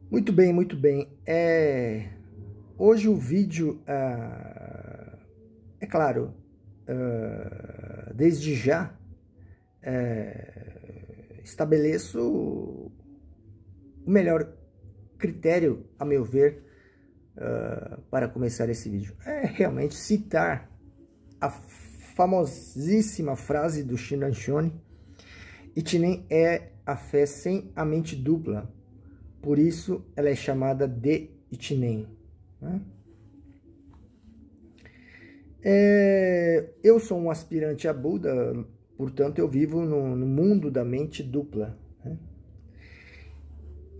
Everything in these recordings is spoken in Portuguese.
Muito bem, muito bem. Hoje o vídeo, é claro, desde já estabeleço o melhor critério, a meu ver, para começar esse vídeo. É realmente citar a famosíssima frase do Shinran Shonin: Ichinen é a fé sem a mente dupla. Por isso, ela é chamada de Ichinen. Né? Eu sou um aspirante a Buda, portanto, eu vivo no mundo da mente dupla. Né?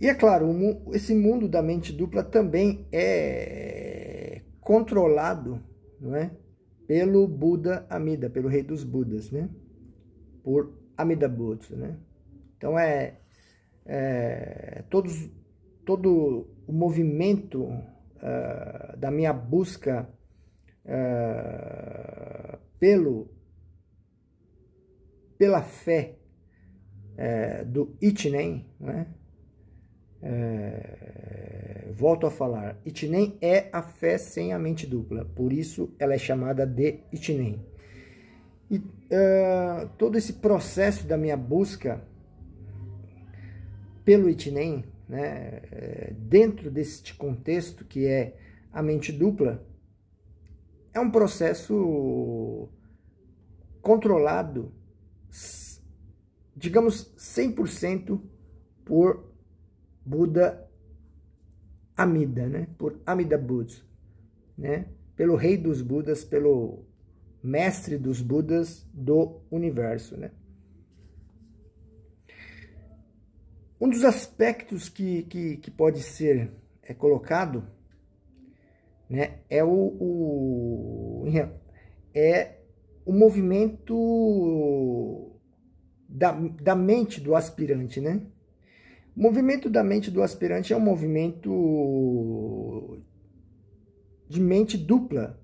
E é claro, esse mundo da mente dupla também é controlado, não é? Pelo Buda Amida, pelo rei dos Budas, né? Por Amida Butsu, né? Então, todo o movimento da minha busca pela fé do Ichinen, né? Volto a falar, Ichinen é a fé sem a mente dupla, por isso ela é chamada de Ichinen. E todo esse processo da minha busca pelo Ichinen, né, dentro deste contexto que é a mente dupla, é um processo controlado, digamos, 100% por Buda Amida, né, por Amida Butsu, né, pelo rei dos Budas, pelo mestre dos Budas do universo, né. Um dos aspectos que pode ser colocado, né, é o movimento da mente do aspirante, né? O movimento da mente do aspirante é um movimento de mente dupla,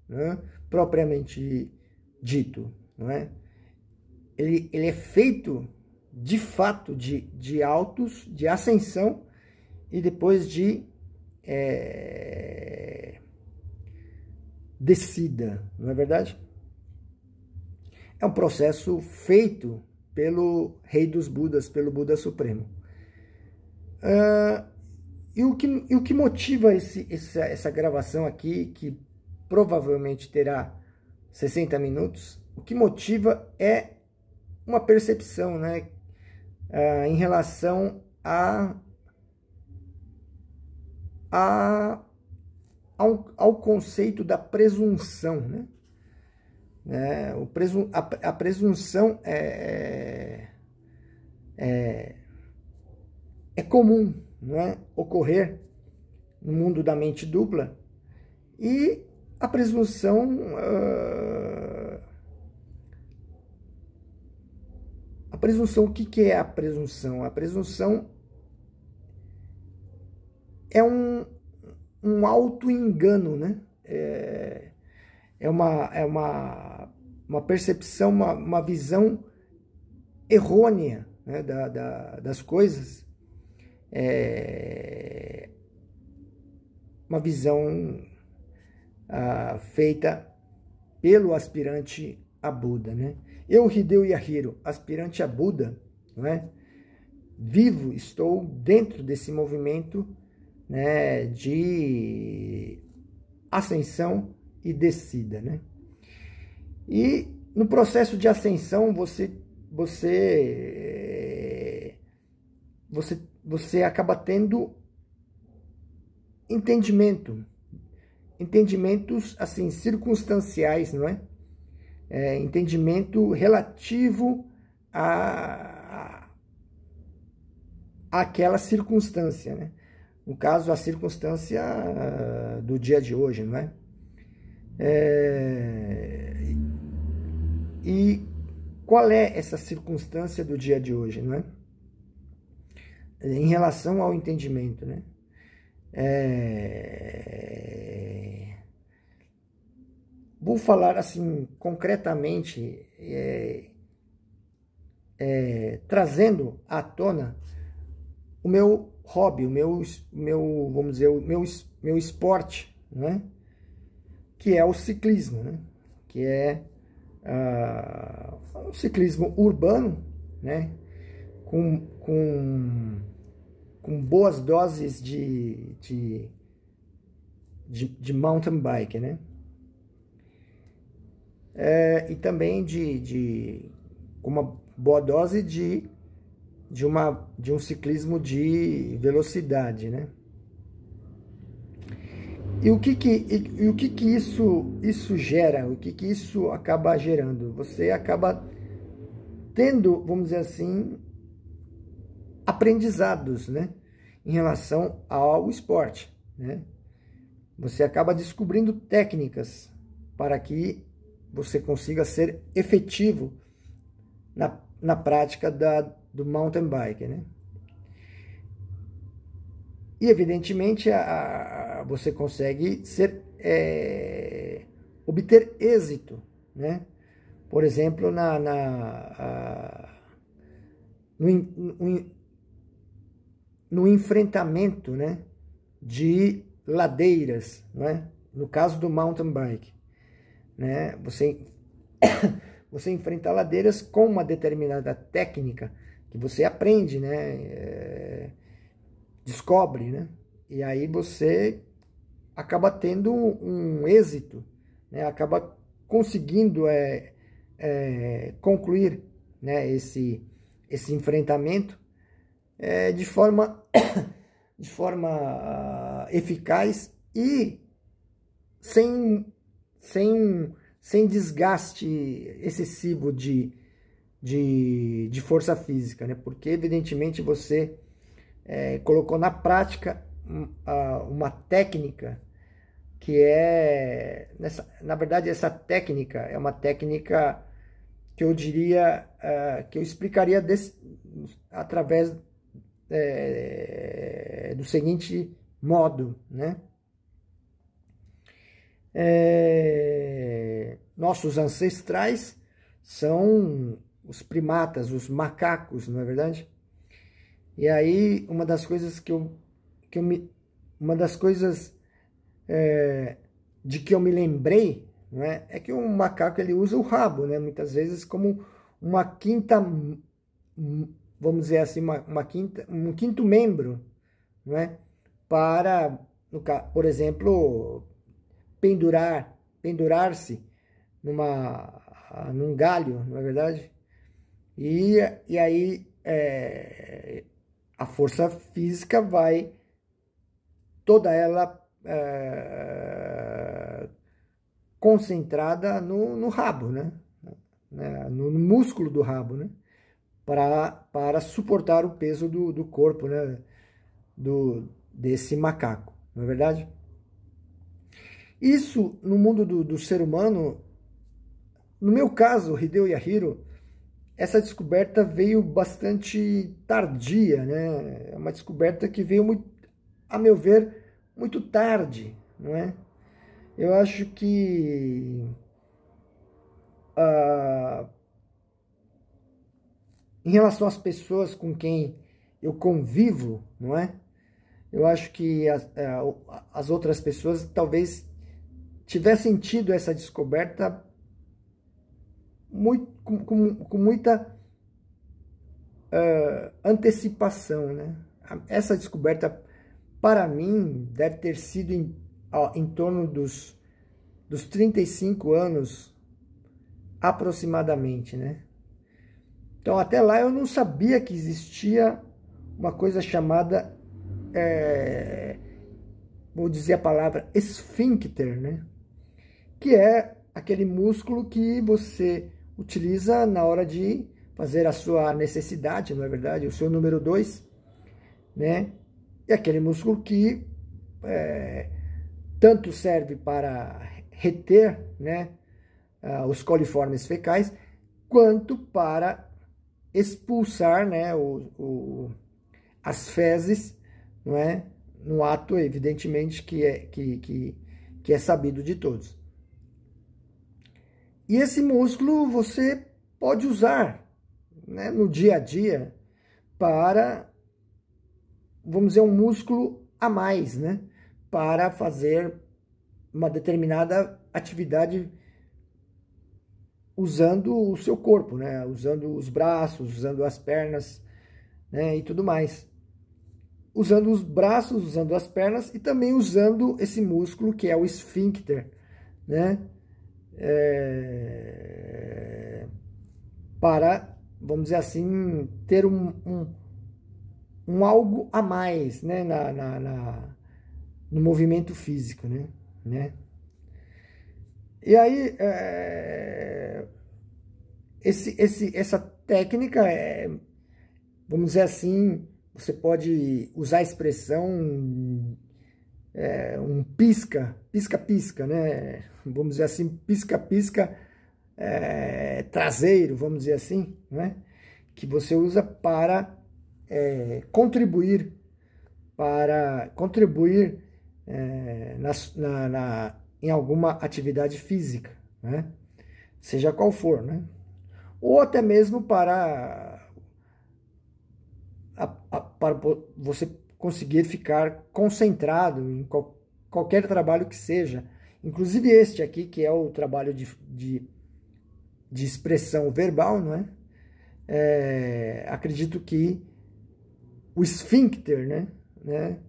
né, propriamente dito, não é? Ele é feito de fato de altos, de ascensão e depois de descida, não é verdade? É um processo feito pelo rei dos Budas, pelo Buda Supremo. E o que motiva essa gravação aqui, que provavelmente terá 60 minutos, o que motiva é uma percepção, né, em relação ao conceito da presunção, né? A presunção é comum, não é, ocorrer no mundo da mente dupla, e a presunção o que é a presunção? A presunção é um auto-engano, né? É uma percepção, uma visão errônea, né, das coisas, uma visão feita pelo aspirante a Buda, né? Eu, Hideo Yahiro, aspirante a Buda, não é? Vivo, estou dentro desse movimento, né, de ascensão e descida, né? E no processo de ascensão você acaba tendo entendimentos assim circunstanciais, não é? Entendimento relativo àquela circunstância, né? No caso, a circunstância do dia de hoje, não é? E qual é essa circunstância do dia de hoje, não é? Em relação ao entendimento, né? Vou falar assim concretamente, trazendo à tona o meu hobby, vamos dizer, o meu esporte, né? Que é o ciclismo, né? Que é um ciclismo urbano, né? Com boas doses de mountain bike, né? E também com uma boa dose de um ciclismo de velocidade, né? E o que isso gera? O que isso acaba gerando? Você acaba tendo, vamos dizer assim, aprendizados, né? Em relação ao esporte, né? Você acaba descobrindo técnicas para que você consiga ser efetivo na prática do mountain bike, né? E, evidentemente, você consegue obter êxito, né? Por exemplo, no enfrentamento, né, de ladeiras, né? No caso do mountain bike, né? Você enfrenta ladeiras com uma determinada técnica que você aprende, né? Descobre, né? E aí você acaba tendo um êxito, né? Acaba conseguindo concluir, né? Esse enfrentamento de forma eficaz e sem desgaste excessivo de força física, né? Porque evidentemente você colocou na prática uma técnica que na verdade essa técnica é uma técnica que eu diria, que eu explicaria através do seguinte modo, né? Nossos ancestrais são os primatas, os macacos, não é verdade? E aí, uma das coisas de que eu me lembrei, não é que um macaco ele usa o rabo, né? Muitas vezes como uma quinta, vamos dizer assim, um quinto membro, não é? Para, por exemplo, pendurar-se num galho, não é verdade? E aí a força física vai toda ela concentrada no rabo, né? No músculo do rabo, né? Para suportar o peso do corpo, né? Desse macaco, não é verdade? Isso, no mundo do ser humano, no meu caso, Hideo Yahiro, essa descoberta veio bastante tardia, né? É uma descoberta que veio, a meu ver, muito tarde, não é? Eu acho que em relação às pessoas com quem eu convivo, não é? Eu acho que as outras pessoas talvez tivessem tido essa descoberta com muita antecipação, né? Essa descoberta, para mim, deve ter sido em torno dos 35 anos, aproximadamente, né? Então, até lá eu não sabia que existia uma coisa chamada, vou dizer a palavra, esfíncter, né? Que é aquele músculo que você utiliza na hora de fazer a sua necessidade, não é verdade? O seu número 2, né? É aquele músculo que tanto serve para reter, né, os coliformes fecais, quanto para expulsar, né, as fezes, não é? No ato, evidentemente, que é sabido de todos. E esse músculo você pode usar, né, no dia a dia para vamos dizer, um músculo a mais, né? Para fazer uma determinada atividade usando o seu corpo, né? Usando os braços, usando as pernas, né? E tudo mais. Usando os braços, usando as pernas e também usando esse músculo que é o esfíncter, né? Para, vamos dizer assim, ter um algo a mais, né? No movimento físico, né? E aí, essa técnica, vamos dizer assim, você pode usar a expressão um pisca-pisca, né? Vamos dizer assim, pisca-pisca traseiro, vamos dizer assim, né? Que você usa para contribuir em alguma atividade física, né? Seja qual for, né? Ou até mesmo para você conseguir ficar concentrado em qualquer trabalho que seja, inclusive este aqui, que é o trabalho de expressão verbal, não é? Acredito que o esfíncter, né?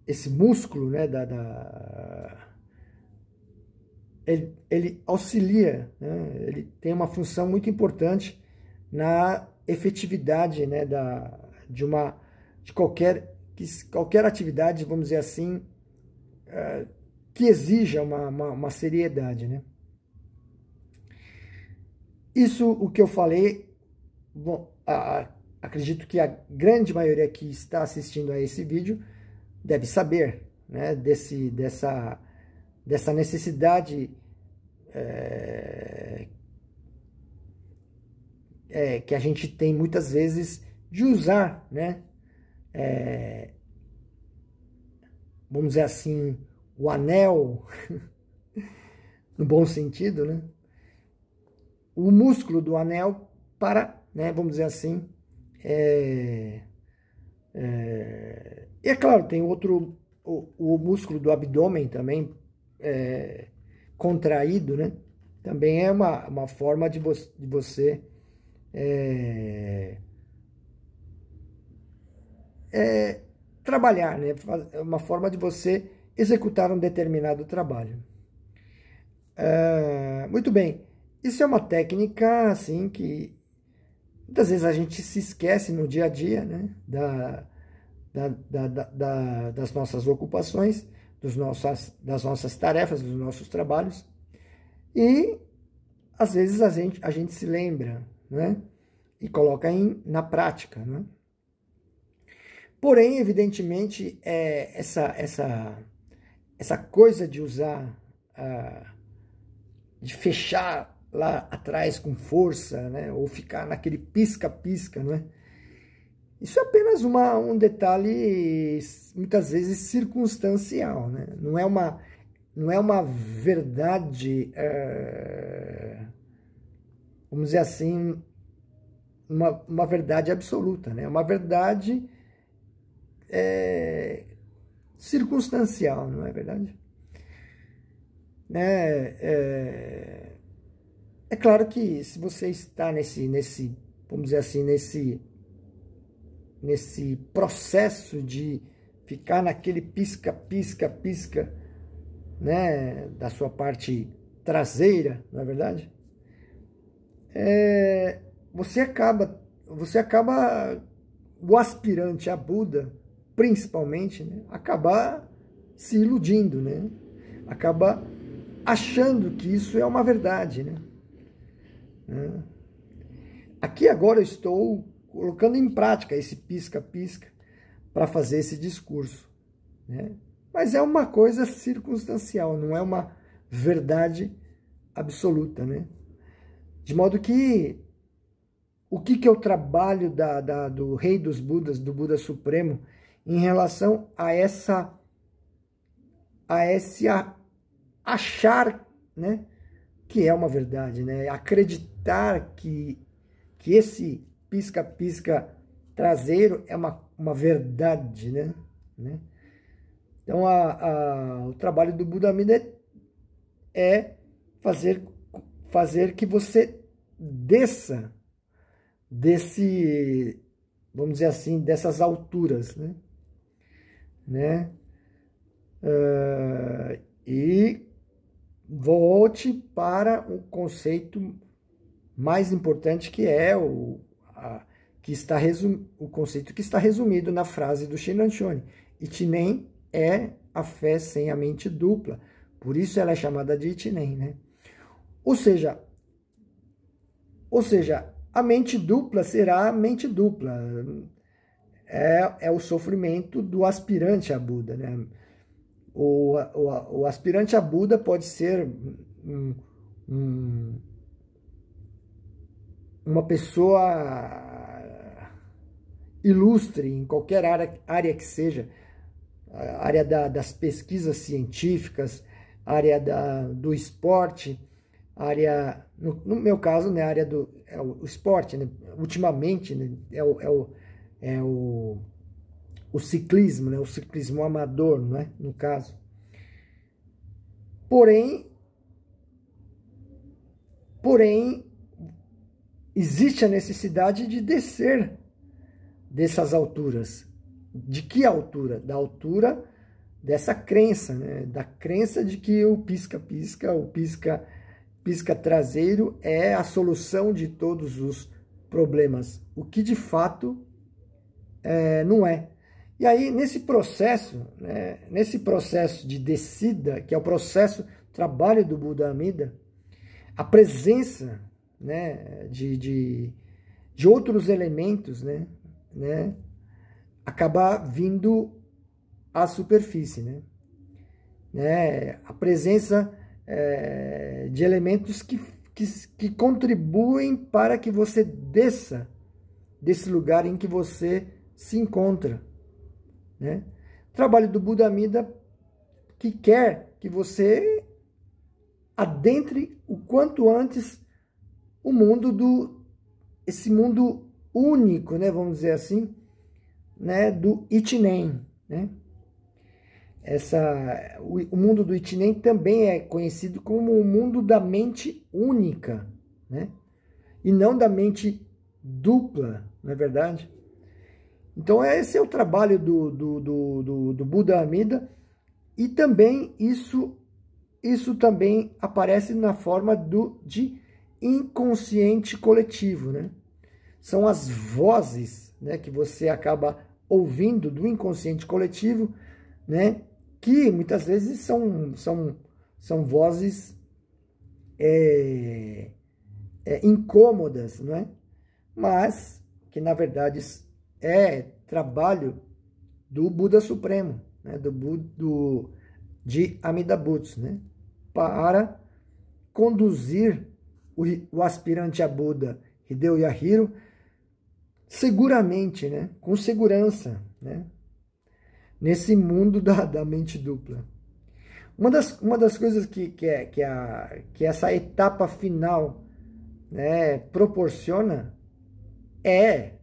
Esse músculo, né, ele auxilia, né? Ele tem uma função muito importante na efetividade, né, de qualquer atividade, vamos dizer assim, que exija uma seriedade, né? Isso, o que eu falei, bom, acredito que a grande maioria que está assistindo a esse vídeo deve saber, né, dessa necessidade que a gente tem muitas vezes de usar, né, vamos dizer assim, o anel, no bom sentido, né, o músculo do anel para, né, vamos dizer assim, e é claro, tem o músculo do abdômen também contraído, né? Também é uma forma de você trabalhar, né? É uma forma de você executar um determinado trabalho. Muito bem, isso é uma técnica, assim, que muitas vezes a gente se esquece no dia a dia, né? Das nossas ocupações, das nossas tarefas, dos nossos trabalhos. E, às vezes, a gente se lembra, né? E coloca na prática, né? Porém, evidentemente, essa coisa de usar, de fechar lá atrás com força, né? Ou ficar naquele pisca-pisca, não é? Isso é apenas um detalhe, muitas vezes, circunstancial, né? Não é uma verdade, vamos dizer assim, uma verdade absoluta, né? É uma verdade circunstancial, não é verdade? É claro que se você está vamos dizer assim, nesse processo de ficar naquele pisca-pisca-pisca, né, da sua parte traseira, não é verdade? Você acaba, o aspirante a Buda, principalmente, né, acaba se iludindo, né? Acaba achando que isso é uma verdade, né? Aqui agora eu estou colocando em prática esse pisca-pisca para fazer esse discurso, né? Mas é uma coisa circunstancial, não é uma verdade absoluta, né? De modo que o que é o trabalho do Rei dos Budas, do Buda Supremo, em relação a esse achar, né, que é uma verdade, né? Acreditar que esse pisca-pisca traseiro é uma verdade, né? Então, o trabalho do Buda Amida é fazer que você desça vamos dizer assim, dessas alturas, né? E volte para o conceito mais importante, que é o conceito que está resumido na frase do Shinran Shone. Ichinen é a fé sem a mente dupla. Por isso ela é chamada de Ichinen, né? Ou seja, a mente dupla será a mente dupla. É o sofrimento do aspirante a Buda, né? O aspirante a Buda pode ser uma pessoa ilustre em qualquer área que seja, a área das pesquisas científicas, área do esporte, área, no meu caso, né, a área do o esporte, né? Ultimamente, né, o ciclismo, né, o ciclismo amador, né, no caso. Porém, existe a necessidade de descer dessas alturas. De que altura? Da altura dessa crença, né? Da crença de que o pisca-pisca, o pisca traseiro é a solução de todos os problemas, o que de fato não é. E aí, nesse processo, né, nesse processo de descida, que é o trabalho do Buda Amida, a presença, né, de outros elementos, né, acaba vindo à superfície, né? A presença de elementos que contribuem para que você desça desse lugar em que você se encontra, né? O trabalho do Buda Amida que quer que você adentre o quanto antes o mundo esse mundo único, né, vamos dizer assim, né, do Ichinen, né? O mundo do Ichinen também é conhecido como o mundo da mente única, né? E não da mente dupla, não é verdade? Então esse é o trabalho do Buda Amida, e também isso também aparece na forma de inconsciente coletivo, né? São as vozes, né, que você acaba ouvindo do inconsciente coletivo, né, que muitas vezes são vozes incômodas, não é? Mas que na verdade é trabalho do Buda Supremo, né, de Amida Butsu, né, para conduzir o aspirante a Buda, Hideo Yahiro, seguramente, né, com segurança, né, nesse mundo da mente dupla. Uma das coisas que essa etapa final, né, proporciona é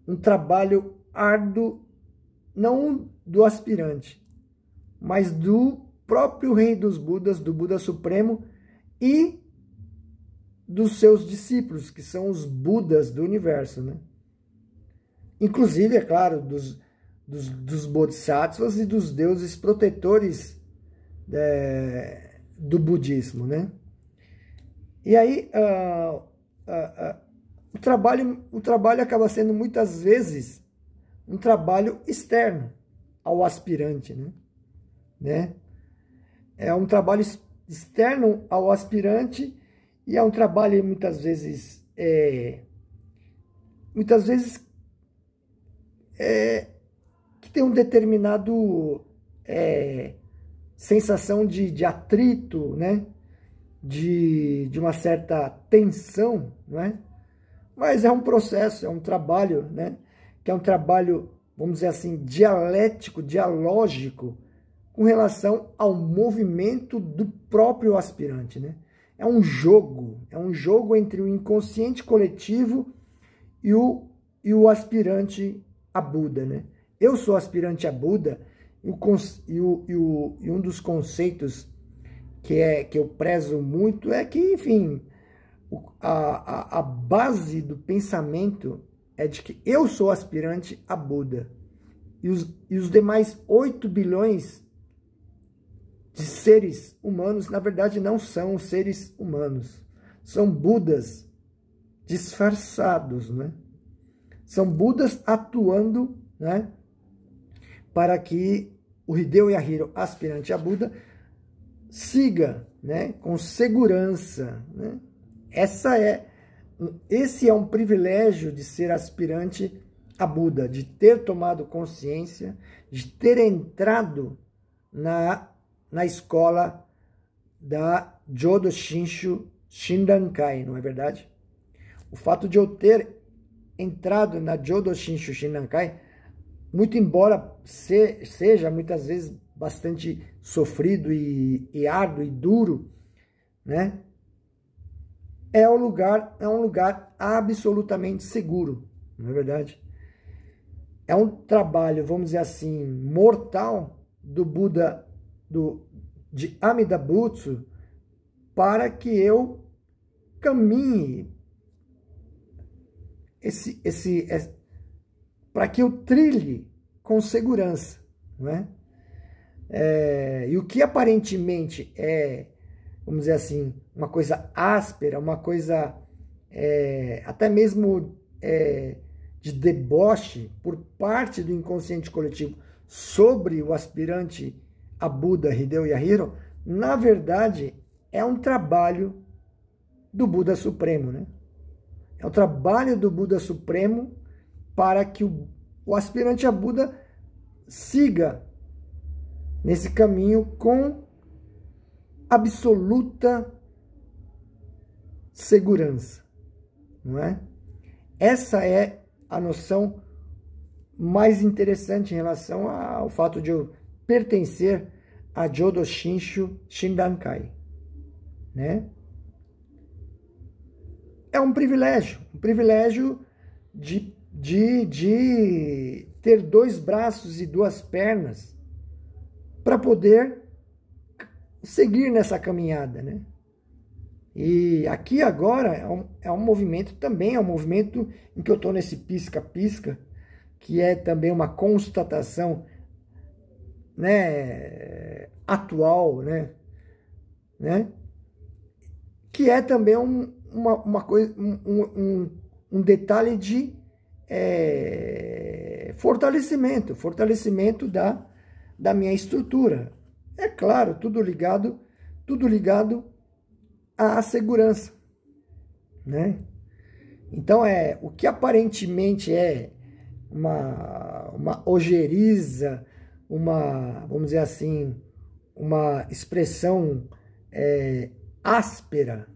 um trabalho árduo, não do aspirante, mas do próprio Rei dos Budas, do Buda Supremo, e dos seus discípulos, que são os Budas do universo, né? Inclusive, é claro, dos Bodhisattvas e dos deuses protetores do budismo, né? E aí, o trabalho acaba sendo muitas vezes um trabalho externo ao aspirante, né? É um trabalho externo ao aspirante, e é um trabalho muitas vezes que tem um determinado sensação de atrito, né? De uma certa tensão, não é? Mas é um processo, é um trabalho, né? Que é um trabalho, vamos dizer assim, dialético, dialógico, com relação ao movimento do próprio aspirante, né? É um jogo entre o inconsciente coletivo e o e o aspirante a Buda, né? Eu sou aspirante a Buda e um dos conceitos que eu prezo muito é que, enfim, a base do pensamento é de que eu sou aspirante a Buda. E os demais 8 bilhões de seres humanos, na verdade, não são seres humanos. São Budas disfarçados, né? São Budas atuando, né, para que o Hideo Yahiro, aspirante a Buda, siga, né, com segurança, né? Esse é um privilégio de ser aspirante a Buda, de ter tomado consciência, de ter entrado na escola da Jodo Shinshu Shinrankai, não é verdade? O fato de eu ter entrado na Jodo Shinshu Shinrankai, muito embora seja muitas vezes bastante sofrido e árduo e duro, né? É um lugar absolutamente seguro, não é verdade? É um trabalho, vamos dizer assim, mortal do Buda, de Amida Butsu, para que eu caminhe para que eu trilhe com segurança, não é? E o que aparentemente é, vamos dizer assim, uma coisa áspera, uma coisa até mesmo de deboche por parte do inconsciente coletivo sobre o aspirante a Buda Hideo Yahiro, na verdade é um trabalho do Buda Supremo, né? É o trabalho do Buda Supremo para que o aspirante a Buda siga nesse caminho com absoluta segurança, não é? Essa é a noção mais interessante em relação ao fato de eu pertencer a Jodo Shinshu Shinrankai, né? É um privilégio de ter 2 braços e 2 pernas para poder seguir nessa caminhada, né? E aqui agora é um movimento também, é um movimento em que eu estou nesse pisca-pisca, que é também uma constatação, né, atual, né? Que é também uma coisa, um detalhe de fortalecimento da minha estrutura. É claro, tudo ligado à segurança, né? Então o que aparentemente é uma ojeriza, vamos dizer assim, uma expressão áspera,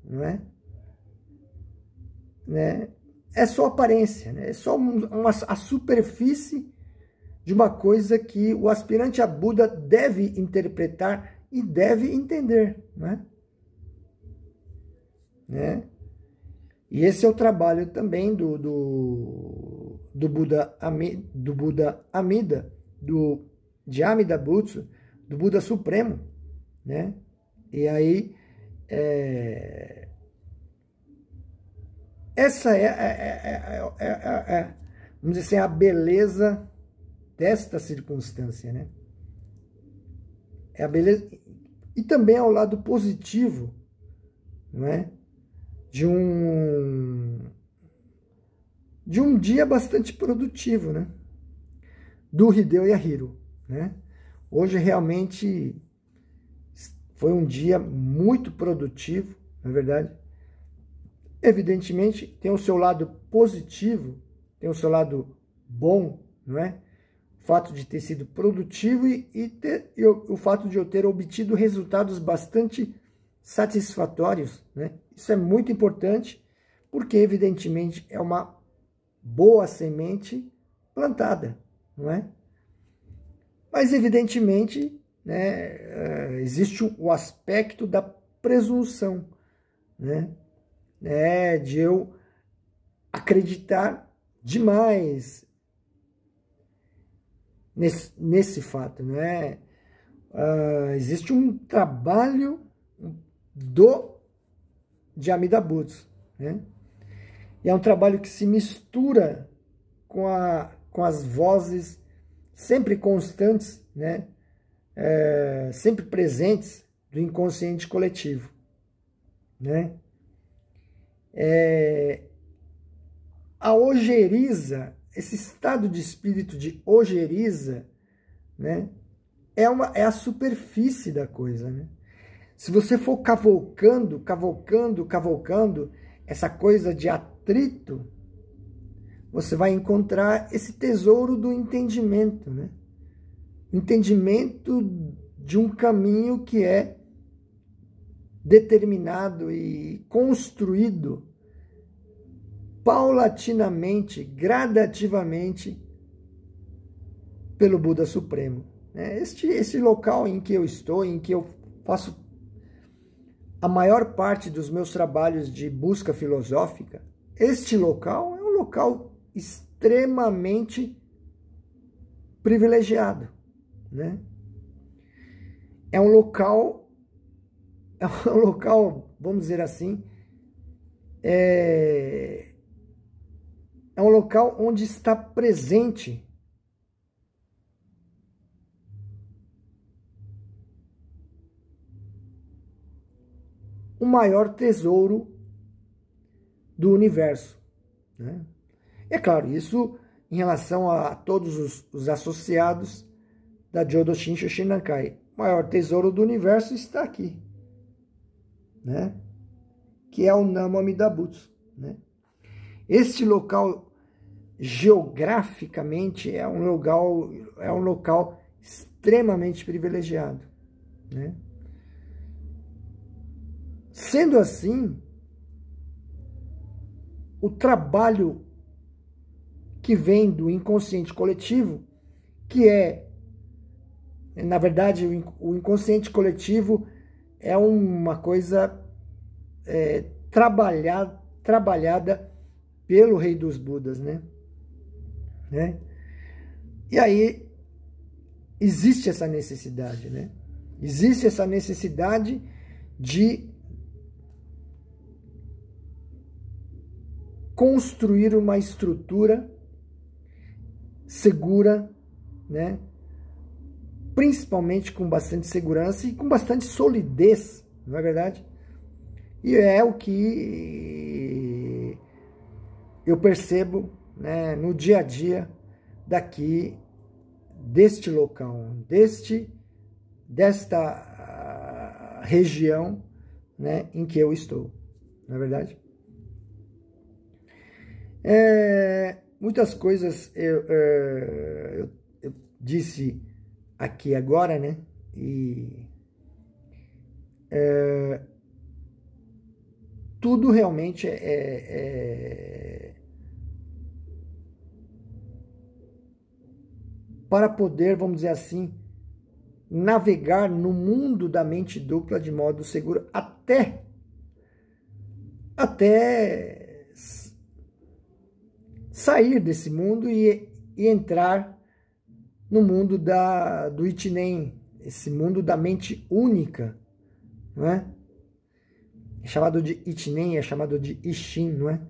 não é? Né? É só aparência, né? É só a superfície de uma coisa que o aspirante a Buda deve interpretar e deve entender, né? E esse é o trabalho também do Buda Amida, de Amida Butsu, do Buda Supremo, né? E aí essa vamos dizer assim, a beleza desta circunstância, né? É a beleza, e também ao lado positivo, não é? De um dia bastante produtivo, né? Do Hideo Yahiro, né? Hoje realmente foi um dia muito produtivo, na verdade. Evidentemente, tem o seu lado positivo, tem o seu lado bom, não é? O fato de ter sido produtivo e o fato de eu ter obtido resultados bastante satisfatórios, né? Isso é muito importante, porque evidentemente é uma boa semente plantada, não é? Mas evidentemente, né, existe o aspecto da presunção, né? De eu acreditar demais nesse fato, né? Existe um trabalho de Amida Butsu, né? E é um trabalho que se mistura com as vozes sempre constantes, né? Sempre presentes do inconsciente coletivo, né? A ojeriza, esse estado de espírito de ojeriza, né? É a superfície da coisa, né? Se você for cavalcando essa coisa de atrito, você vai encontrar esse tesouro do entendimento, né? Entendimento de um caminho que é determinado e construído paulatinamente, gradativamente pelo Buda Supremo. Este local em que eu estou, em que eu faço a maior parte dos meus trabalhos de busca filosófica, este local é um local extremamente privilegiado, né? É um local, vamos dizer assim, é um local onde está presente o maior tesouro do universo, né? É claro, isso em relação a todos os associados da Jodo Shinshu Shinrankai. O maior tesouro do universo está aqui, né? Que é o Namo Amida Butsu, né? Este local, geograficamente, é um local extremamente privilegiado, né? Sendo assim, o trabalho que vem do inconsciente coletivo, que na verdade, o inconsciente coletivo é uma coisa trabalhada pelo Rei dos Budas, né? E aí existe essa necessidade, né? Existe essa necessidade de construir uma estrutura segura, né? Principalmente com bastante segurança e com bastante solidez, não é verdade? E é o que eu percebo, né, no dia a dia daqui, deste local, desta região, né, em que eu estou, não é verdade? Muitas coisas eu disse aqui agora, né? E tudo realmente para poder, vamos dizer assim, navegar no mundo da mente dupla de modo seguro até sair desse mundo e entrar no mundo do Ichinen, esse mundo da mente única, não é? É chamado de Ichinen, é chamado de Ishin, não é?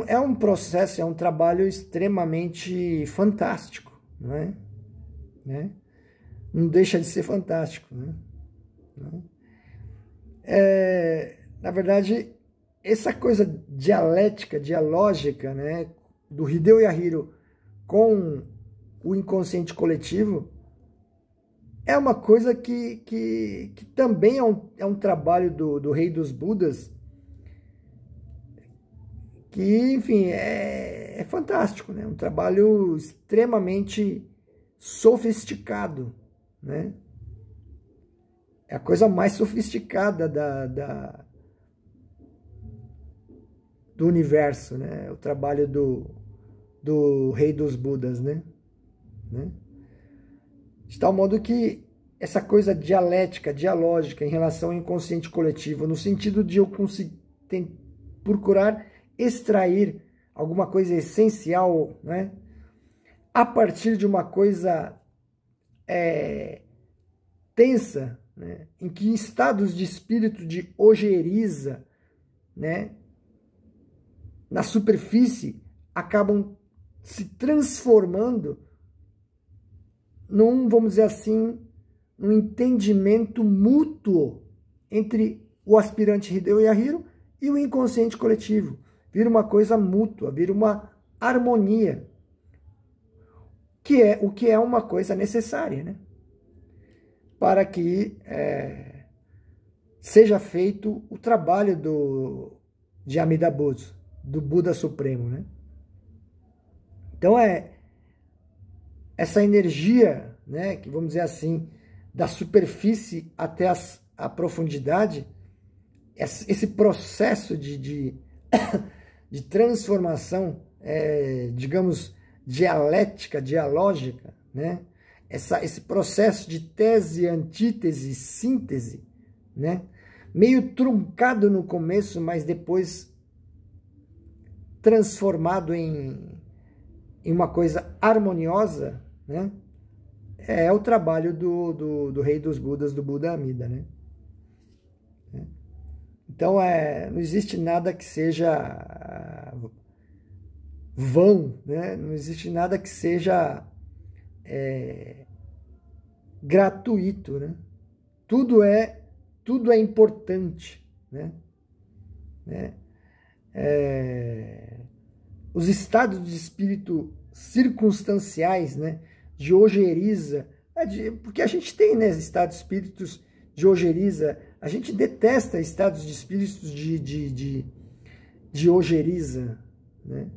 É um processo, é um trabalho extremamente fantástico, não é? Não deixa de ser fantástico, né? Na verdade, essa coisa dialógica, né, do Hideo Yahiro com o inconsciente coletivo é uma coisa que também é um trabalho do Rei dos Budas, que, enfim, é fantástico, né? Um trabalho extremamente sofisticado, né? É a coisa mais sofisticada do universo, né? O trabalho do Rei dos Budas, né? De tal modo que essa coisa dialógica em relação ao inconsciente coletivo, no sentido de eu procurar extrair alguma coisa essencial, né, a partir de uma coisa tensa, né, em que estados de espírito de ojeriza, né, na superfície acabam se transformando num, vamos dizer assim, um entendimento mútuo entre o aspirante Hideo Yahiro e o inconsciente coletivo. Vira uma coisa mútua, vira uma harmonia, o que é uma coisa necessária, né? Para que seja feito o trabalho de Amida Butsu, do Buda Supremo, né? Então essa energia, né, que vamos dizer assim, da superfície até a profundidade, esse processo de transformação, digamos, dialética, dialógica, né? Esse processo de tese, antítese, síntese, né? Meio truncado no começo, mas depois transformado em uma coisa harmoniosa, né? É o trabalho do Rei dos Budas, do Buda Amida, né? Então, não existe nada que seja vão, né? Não existe nada que seja gratuito, né? Tudo é importante, né? Os estados de espírito circunstanciais, né, de ojeriza, porque a gente tem, né, estados de espíritos de ojeriza, a gente detesta estados de espíritos de ojeriza, né?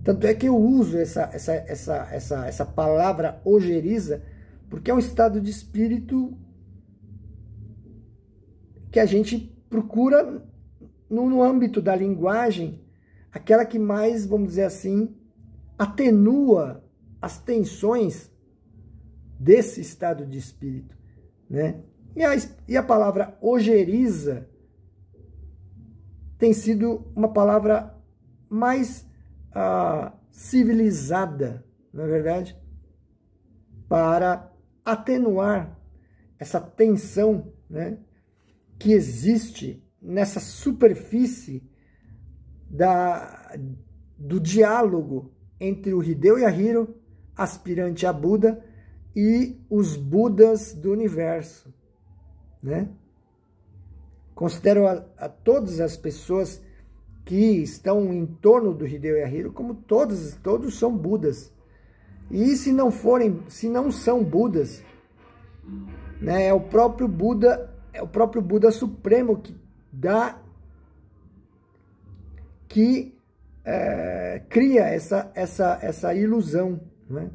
Tanto é que eu uso essa palavra ojeriza, porque é um estado de espírito que a gente procura no âmbito da linguagem, aquela que mais, vamos dizer assim, atenua as tensões desse estado de espírito, né? E a palavra ojeriza tem sido uma palavra mais civilizada, não é verdade? Para atenuar essa tensão, né, que existe nessa superfície do diálogo entre o Hideo Yahiro, aspirante a Buda, e os Budas do universo, né? Considero a todas as pessoas que estão em torno do Hideo Yahiro como todos são Budas. E se não são Budas, né, é o próprio Buda Supremo que cria essa ilusão, né?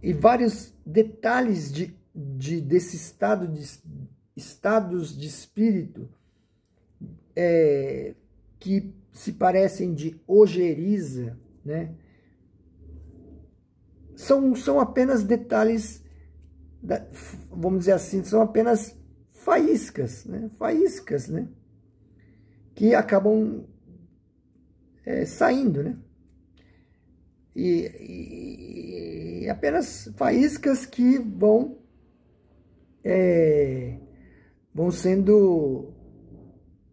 E vários detalhes desse estados de espírito que se parecem de ojeriza, né? São apenas detalhes, vamos dizer assim, são apenas faíscas, né? Faíscas, né? Que acabam saindo, né? E apenas faíscas que vão sendo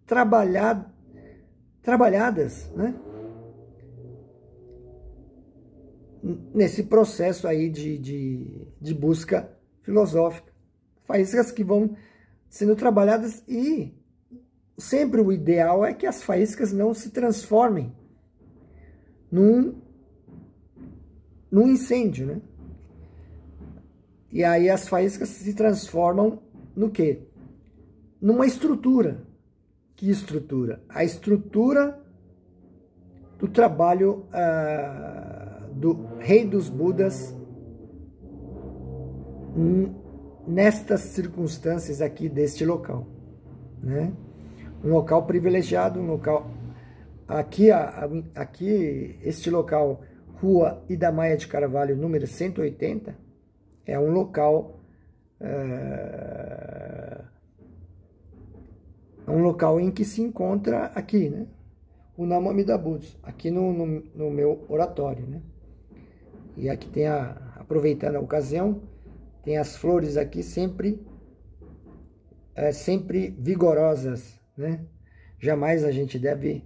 trabalhadas, né, nesse processo aí de busca filosófica. Faíscas que vão sendo trabalhadas, e sempre o ideal é que as faíscas não se transformem num incêndio, né? E aí as faíscas se transformam no quê? Numa estrutura. Que estrutura? A estrutura do trabalho do Rei dos Budas nestas circunstâncias aqui deste local, né? Um local privilegiado, um local... Aqui este local, Rua Ida Maia de Carvalho, número 180, é um local É um local em que se encontra aqui, né? O Namo Amida Butsu, aqui no meu oratório, né? E aqui tem aproveitando a ocasião, tem as flores aqui sempre vigorosas, né? Jamais a gente deve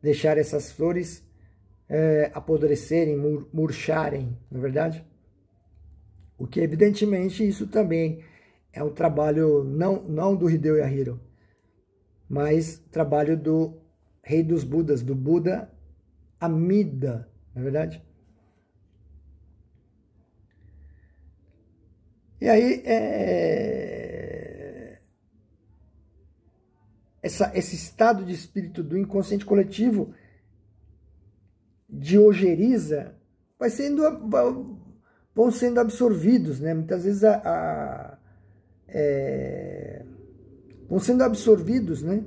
deixar essas flores apodrecerem, murcharem, não é verdade? O que, evidentemente, isso também é um trabalho não do Hideo Yahiro, mas trabalho do rei dos Budas, do Buda Amida, não é verdade? E aí, esse estado de espírito do inconsciente coletivo de ojeriza vão sendo absorvidos, né? Muitas vezes vão sendo absorvidos, né?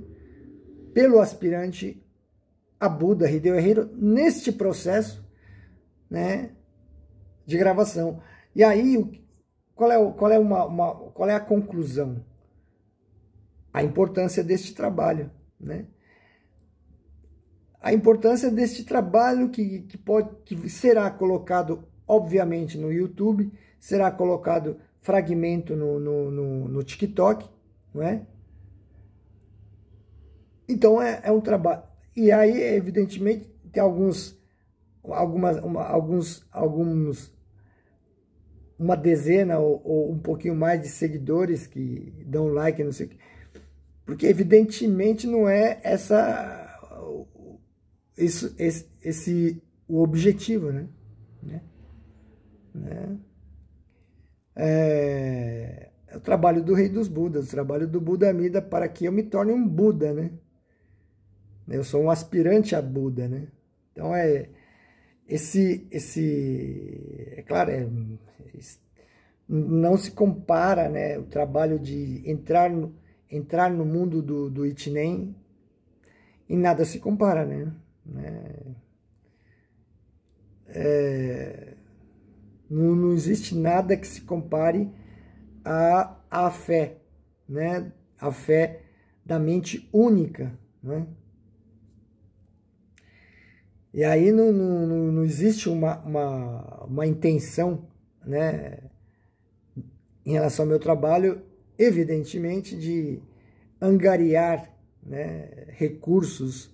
Pelo aspirante a Buda, Hideo Yahiro, neste processo, né? De gravação. E aí, qual é a conclusão? A importância deste trabalho, né? A importância deste trabalho que será colocado, obviamente, no YouTube, será colocado fragmento no TikTok, não é? Então, é um trabalho. E aí, evidentemente, tem uma dezena ou um pouquinho mais de seguidores que dão like, não sei o quê. Porque, evidentemente, não é o objetivo, né? É o trabalho do Rei dos Budas, o trabalho do Buda Amida para que eu me torne um Buda, né? Eu sou um aspirante a Buda, né? Então, é claro, não se compara, né, o trabalho de entrar no mundo do Ichinen, em nada se compara, né? Não existe nada que se compare à fé, né? A fé da mente única, né? E aí não existe uma intenção, né, em relação ao meu trabalho, evidentemente, de angariar, né, recursos,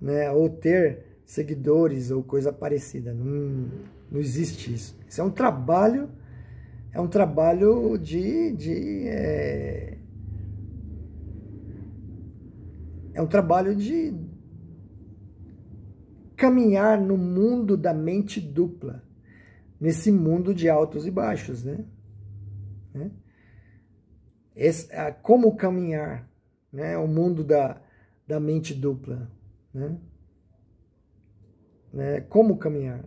né, ou ter seguidores ou coisa parecida. Não existe isso. Isso é um trabalho é um trabalho de caminhar no mundo da mente dupla, nesse mundo de altos e baixos, né? Como caminhar, né? O mundo da mente dupla, né? Como caminhar?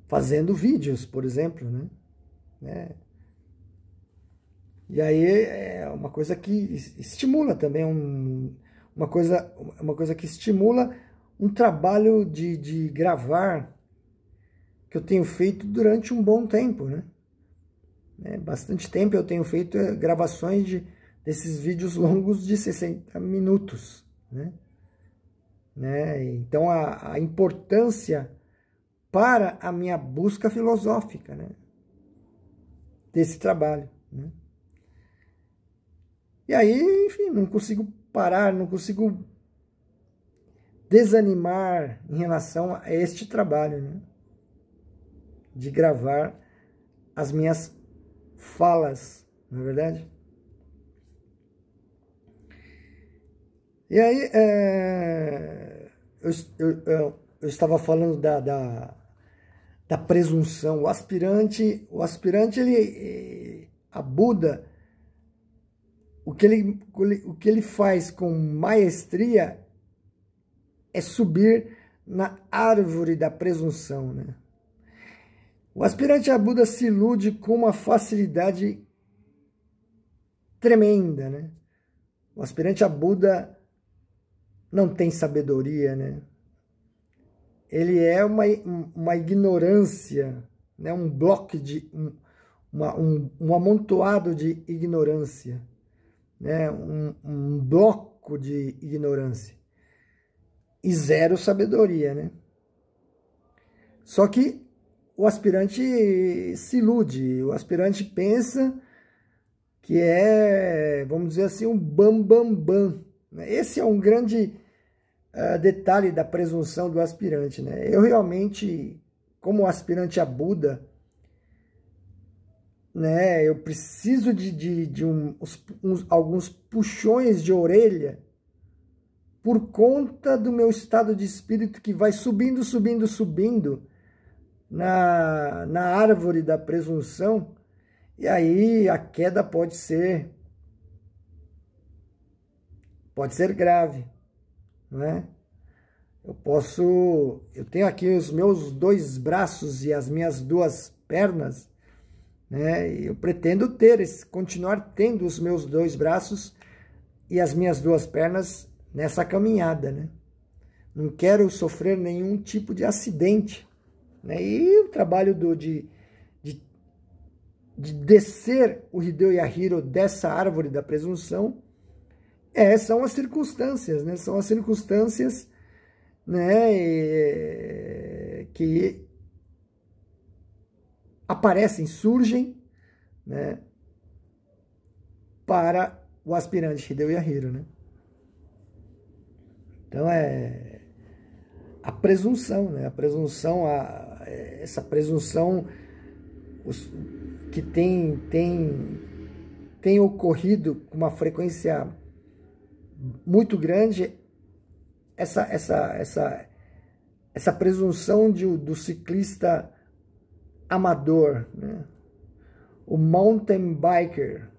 Fazendo vídeos, por exemplo, né? E aí é uma coisa que estimula também, uma coisa que estimula um trabalho de gravar que eu tenho feito durante um bom tempo, né? Bastante tempo eu tenho feito gravações desses vídeos longos de 60 minutos, né? Então a importância para a minha busca filosófica, né, desse trabalho, né? E aí, enfim, não consigo parar, não consigo desanimar em relação a este trabalho, né, de gravar as minhas falas, não é verdade? E aí, eu estava falando da presunção. O aspirante, a Buda, o que ele faz com maestria é subir na árvore da presunção, né? O aspirante a Buda se ilude com uma facilidade tremenda, né? O aspirante a Buda não tem sabedoria, né? Ele é uma ignorância, né? Um um amontoado de ignorância, né? Um bloco de ignorância e zero sabedoria, né? Só que o aspirante se ilude, o aspirante pensa que é, vamos dizer assim, um bam. Esse é um grande detalhe da presunção do aspirante, né? Eu realmente, como aspirante a Buda, né, eu preciso de alguns puxões de orelha por conta do meu estado de espírito que vai subindo na árvore da presunção, e aí a queda pode ser grave, né? Eu tenho aqui os meus 2 braços e as minhas 2 pernas, né? E eu pretendo continuar tendo os meus 2 braços e as minhas 2 pernas nessa caminhada, né? Não quero sofrer nenhum tipo de acidente, né? E o trabalho de descer o Hideo Yahiro dessa árvore da presunção são as circunstâncias, né? São as circunstâncias, né, que aparecem, surgem, né, para o aspirante Hideo Yahiro, né? Então a presunção, né? A presunção, essa presunção que tem ocorrido com uma frequência muito grande, essa presunção do ciclista amador, né? O mountain biker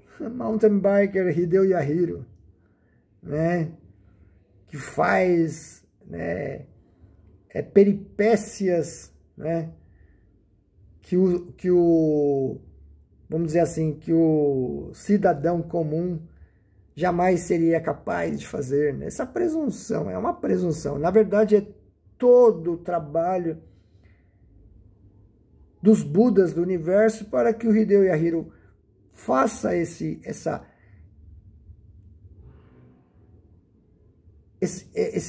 Hideo Yahiro, né? Que faz, né, peripécias, né? Vamos dizer assim, que o cidadão comum jamais seria capaz de fazer, né? Essa presunção, é uma presunção. Na verdade, é todo o trabalho dos Budas do universo para que o Hideo Yahiro faça esse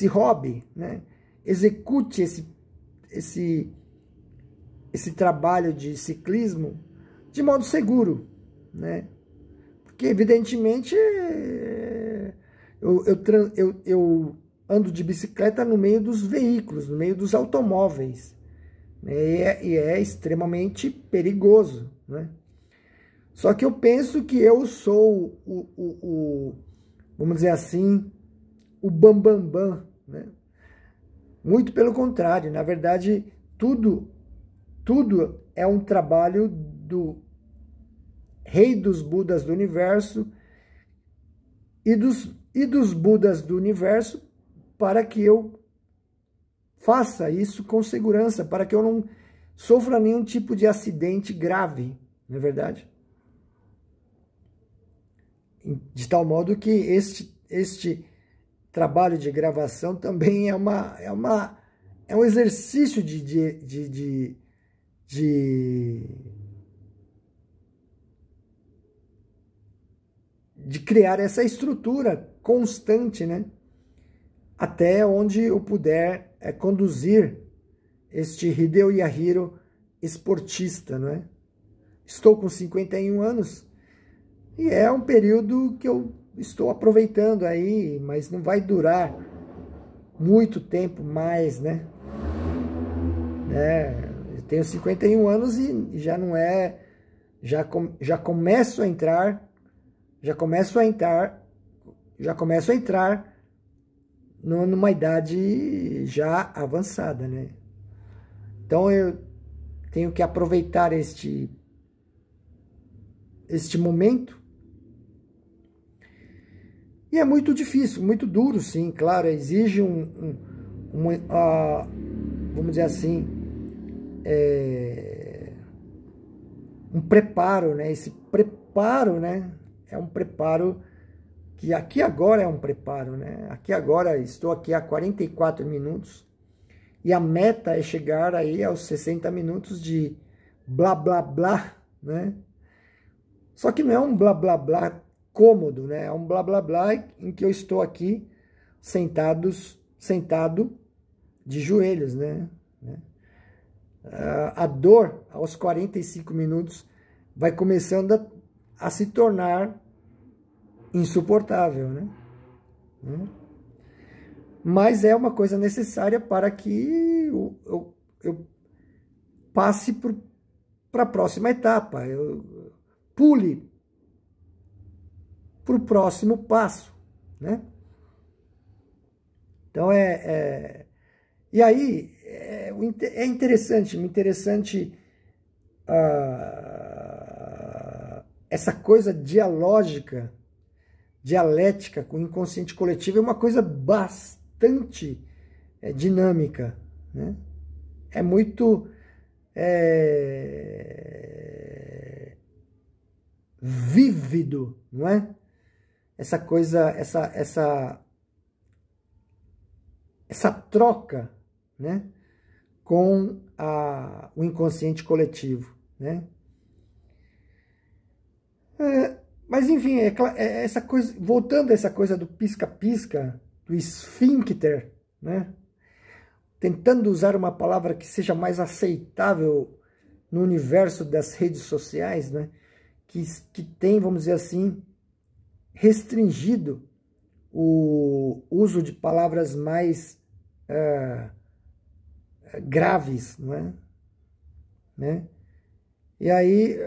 hobby, né? Execute esse trabalho de ciclismo de modo seguro, né? Porque, evidentemente, eu ando de bicicleta no meio dos veículos, no meio dos automóveis, né? E é extremamente perigoso, né? Só que eu penso que eu sou vamos dizer assim, o bambambam, né? Muito pelo contrário, na verdade, tudo é um trabalho do Rei dos Budas do Universo e dos Budas do Universo, para que eu faça isso com segurança, para que eu não sofra nenhum tipo de acidente grave, não é verdade? De tal modo que este trabalho de gravação também é um exercício de criar essa estrutura constante, né? Até onde eu puder conduzir este Hideo Yahiro esportista, não é? Estou com 51 anos e é um período que eu estou aproveitando aí, mas não vai durar muito tempo mais, né? Eu tenho 51 anos e já não é... Já começo a entrar numa idade já avançada, né? Então eu tenho que aproveitar este momento. E é muito difícil, muito duro, sim, claro, exige vamos dizer assim, um preparo, né? Esse preparo, né? É um preparo que aqui agora é um preparo, né? Aqui agora, estou aqui há 44 minutos e a meta é chegar aí aos 60 minutos de blá, blá, blá, né? Só que não é um blá blá blá cômodo, né? É um blá blá blá em que eu estou aqui sentado de joelhos, né? A dor aos 45 minutos vai começando a se tornar insuportável, né? Mas é uma coisa necessária para que eu passe para a próxima etapa, eu pule para o próximo passo, né? Então e aí é interessante essa coisa dialógica, dialética com o inconsciente coletivo, é uma coisa bastante dinâmica, né? É muito vívido, não é? Essa coisa, essa troca, né, com o inconsciente coletivo, né? Mas enfim, essa coisa, voltando a essa coisa do pisca-pisca, do esfíncter, né? Tentando usar uma palavra que seja mais aceitável no universo das redes sociais, né? Que tem, vamos dizer assim, restringido o uso de palavras mais graves, não é? Né? E aí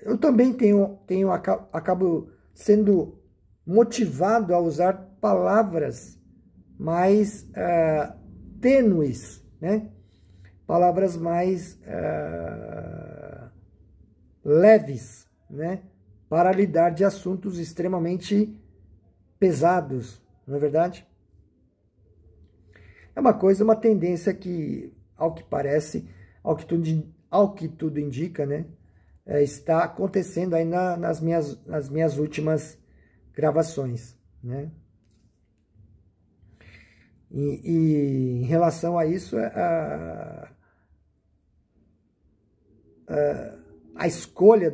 eu também acabo sendo motivado a usar palavras mais tênues, né? Palavras mais leves, né? Para lidar de assuntos extremamente pesados, não é verdade? É uma tendência que, ao que parece, ao que tudo indica, né? Está acontecendo aí nas minhas últimas gravações, né? E em relação a isso, a escolha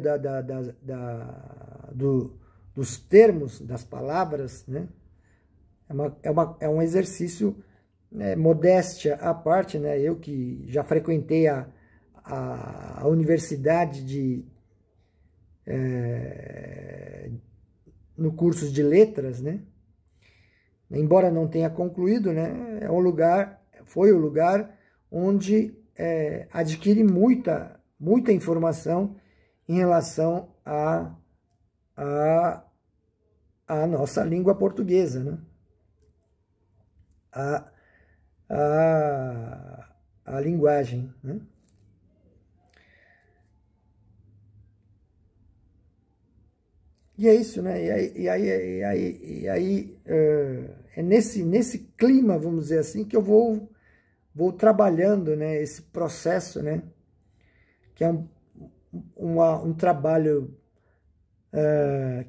dos termos, das palavras, né? É um exercício, modéstia à parte, né? Eu que já frequentei a universidade no curso de letras, né? Embora não tenha concluído, né? Foi o lugar onde adquiri muita informação em relação à nossa língua portuguesa, né? A linguagem, né? E é isso, né? E aí é nesse clima, vamos dizer assim, que eu vou trabalhando, né? Esse processo, né? Que é um trabalho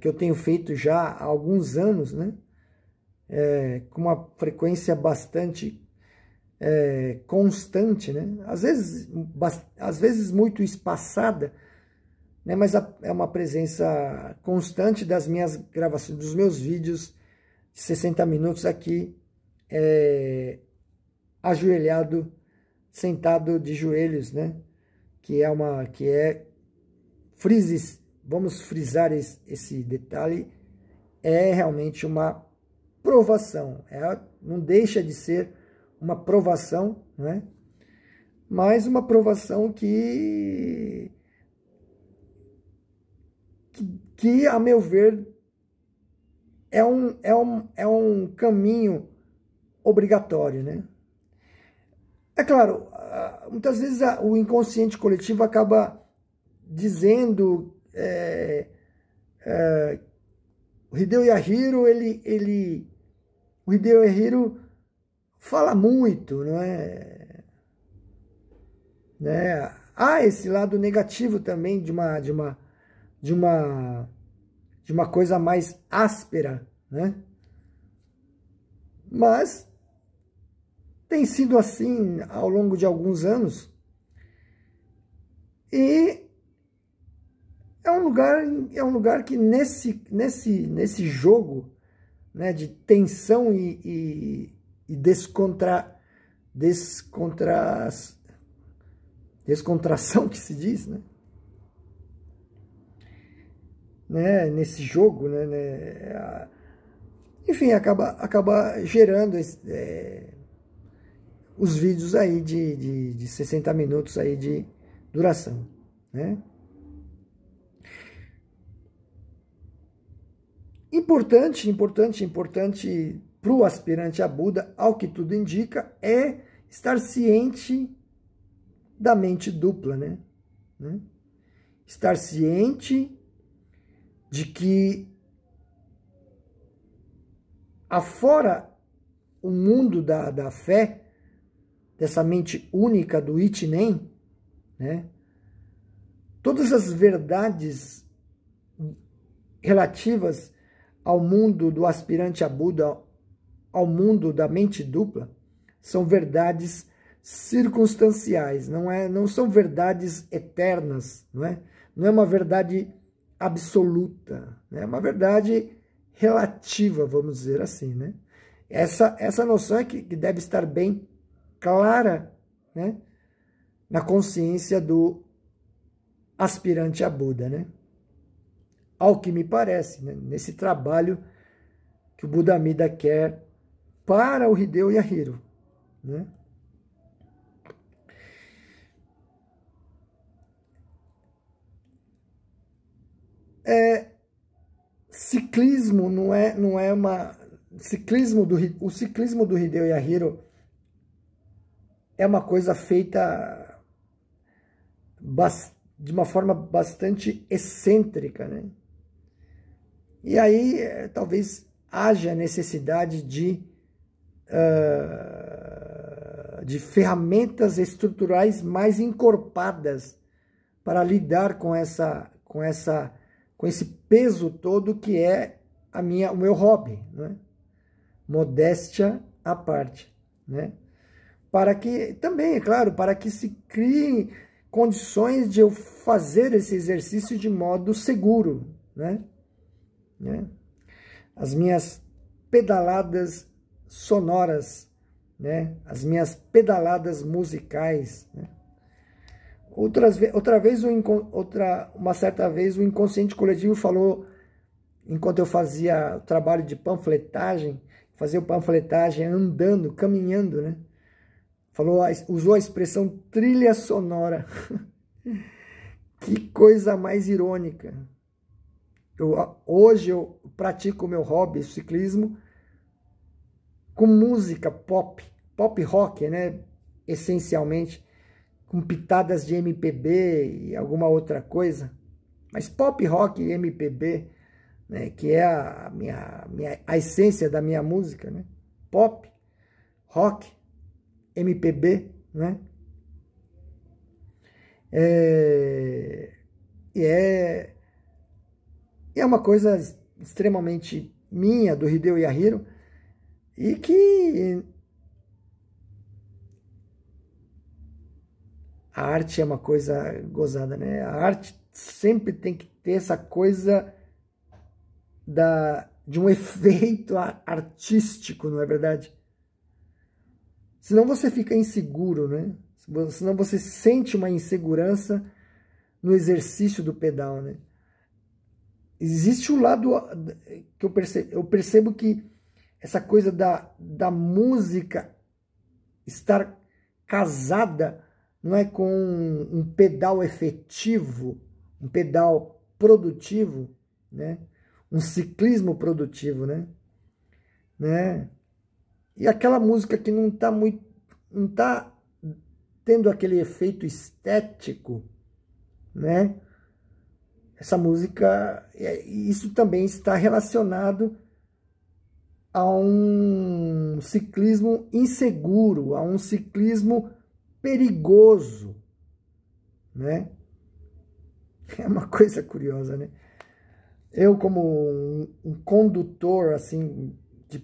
que eu tenho feito já há alguns anos, né? Com uma frequência bastante constante, né? Às vezes muito espaçada, né? Mas é uma presença constante das minhas gravações, dos meus vídeos de 60 minutos aqui, ajoelhado, sentado de joelhos, né? Vamos frisar esse detalhe, é realmente uma provação, não deixa de ser uma provação, né? Mas uma provação que a meu ver, é um caminho obrigatório, né? É claro, muitas vezes o inconsciente coletivo acaba dizendo o Hideo Yahiro, o Hideo Yahiro fala muito, não é? Né? Há esse lado negativo também de uma coisa mais áspera, né? Mas tem sido assim ao longo de alguns anos e é um lugar que nesse jogo, né, de tensão e descontração que se diz, né? Nesse jogo, né? Enfim, acaba gerando os vídeos aí de 60 minutos aí de duração, né? Importante para o aspirante a Buda, ao que tudo indica, é estar ciente da mente dupla, né? Estar ciente de que afora o mundo da fé, dessa mente única do Ichinen, né? Todas as verdades relativas ao mundo do aspirante a Buda, ao mundo da mente dupla, são verdades circunstanciais, não são verdades eternas, não é uma verdade absoluta, né? É uma verdade relativa, vamos dizer assim, né? Essa noção é que deve estar bem clara, né, na consciência do aspirante a Buda, né? Ao que me parece, né, nesse trabalho que o Buda Amida quer para o Hideo Yahiro, né? Ciclismo não é uma... O ciclismo do Hideo Yahiro é uma coisa feita de uma forma bastante excêntrica, né? E aí talvez haja necessidade de ferramentas estruturais mais encorpadas para lidar com esse peso todo que é o meu hobby, né? Modéstia à parte, né? Para que, também, é claro, para que se criem condições de eu fazer esse exercício de modo seguro, né? As minhas pedaladas sonoras, né? As minhas pedaladas musicais, né? Uma certa vez o inconsciente coletivo falou, enquanto eu fazia o trabalho de panfletagem, fazia panfletagem andando, caminhando, né? Usou a expressão trilha sonora. Que coisa mais irônica. Hoje eu pratico o meu hobby, o ciclismo, com música pop rock, né? Essencialmente, com pitadas de MPB e alguma outra coisa. Mas pop rock e MPB, né? Que é a essência da minha música, né? Pop, rock, MPB, né? É uma coisa extremamente minha, do Hideo Yahiro, e que a arte é uma coisa gozada, né? A arte sempre tem que ter essa coisa de um efeito artístico, não é verdade? Senão você fica inseguro, né? Senão você sente uma insegurança no exercício do pedal, né? Existe um lado que eu percebo que essa coisa da música estar casada, não é, com um pedal efetivo, um pedal produtivo, né? Um ciclismo produtivo, né? E aquela música que não está tendo aquele efeito estético, né? Essa música, isso também está relacionado a um ciclismo inseguro, a um ciclismo perigoso, né? É uma coisa curiosa, né? Eu, como um condutor, assim, de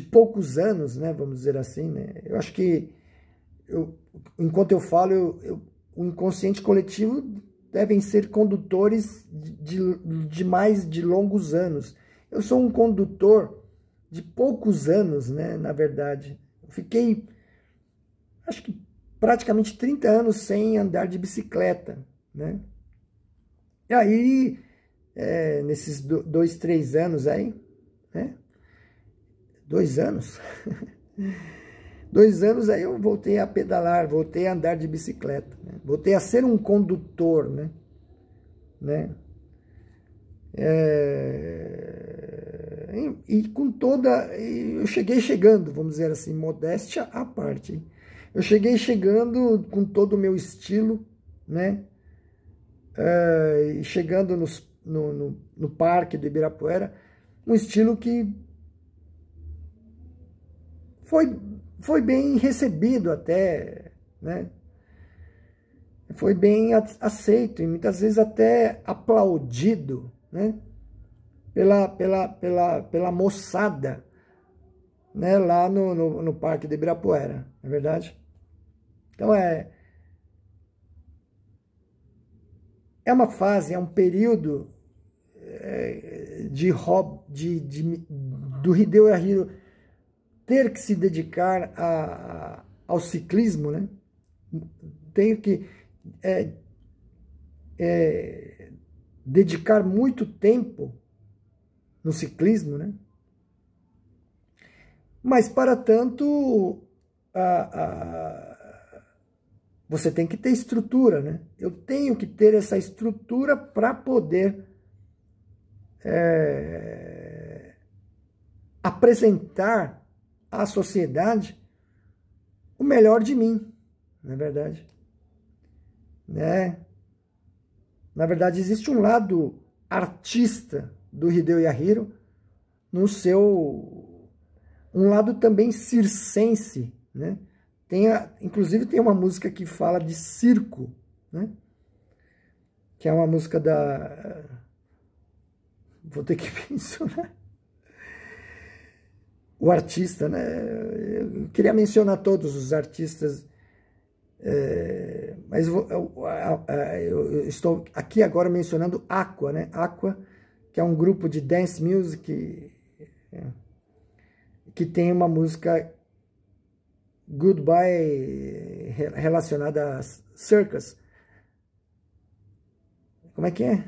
poucos anos, né? Vamos dizer assim, né? Eu acho que, enquanto eu falo, o inconsciente coletivo devem ser condutores de mais de longos anos. Eu sou um condutor de poucos anos, né, na verdade. Eu fiquei, acho que praticamente 30 anos sem andar de bicicleta, né? E aí, nesses 2, 3 anos aí, né? 2 anos? 2 anos aí eu voltei a pedalar, voltei a andar de bicicleta, né? Voltei a ser um condutor, né? E com toda... Eu cheguei chegando, vamos dizer assim, modéstia à parte, hein? Eu cheguei chegando com todo o meu estilo, né? Chegando no Parque do Ibirapuera, um estilo que foi bem recebido até, né? Foi bem aceito e muitas vezes até aplaudido, né? Pela moçada, né? Lá no Parque do Ibirapuera, não é verdade? Então é uma fase, é um período do Hideo Yahiro ter que se dedicar ao ciclismo, né? Tenho que dedicar muito tempo no ciclismo, né? Mas, para tanto, você tem que ter estrutura, né? Eu tenho que ter essa estrutura para poder apresentar à sociedade o melhor de mim, não é verdade? Né? Na verdade, existe um lado artista do Hideo Yahiro, um lado também circense, né? Inclusive tem uma música que fala de circo, né? Que é uma música vou ter que mencionar o artista, né? Eu queria mencionar todos os artistas, mas eu estou aqui agora mencionando Aqua, né? Aqua, que é um grupo de dance music que tem uma música Goodbye relacionada a circus. Como é que é?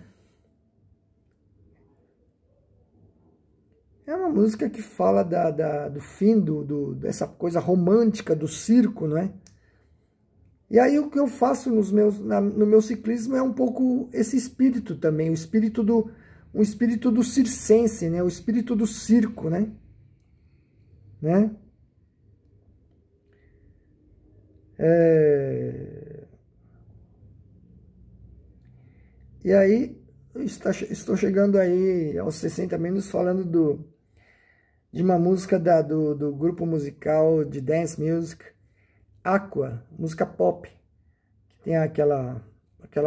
É uma música que fala do fim dessa coisa romântica do circo, não é? E aí o que eu faço no meu ciclismo é um pouco esse espírito também, um espírito do circense, né? O espírito do circo, né? E aí, estou chegando aí aos 60 minutos falando de uma música do grupo musical de dance music, Aqua, música pop, que tem aquela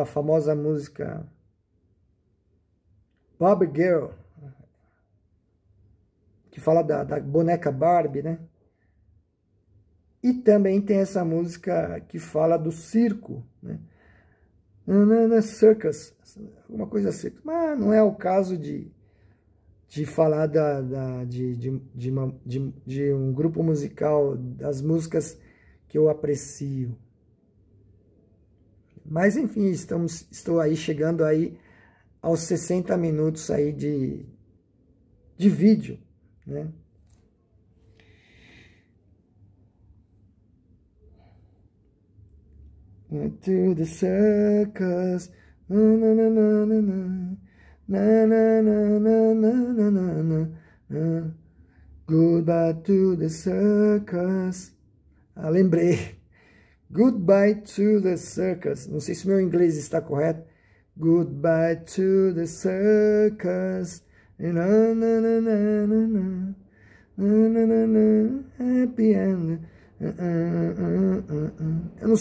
famosa música Barbie Girl, que fala da boneca Barbie, né? E também tem essa música que fala do circo, né? Circus, alguma coisa assim. Mas não é o caso de falar de um grupo musical, das músicas que eu aprecio. Mas enfim, estou aí chegando aí aos 60 minutos aí de vídeo, né? To the circus, na na na na na na na na na na na. Goodbye to the circus. Ah, lembrei. Goodbye to the circus. Não sei se meu inglês está correto. Goodbye to the circus. Na na na na na na na na. Happy end. Eu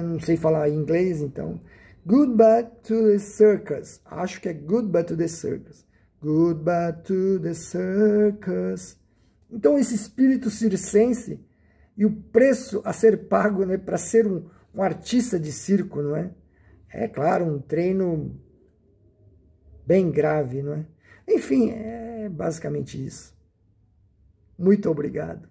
não sei falar inglês, então. Goodbye to the circus. Acho que é goodbye to the circus. Goodbye to the circus. Então, esse espírito circense e o preço a ser pago, né, para ser um artista de circo, não é? É claro, um treino bem grave, não é? Enfim, é basicamente isso. Muito obrigado.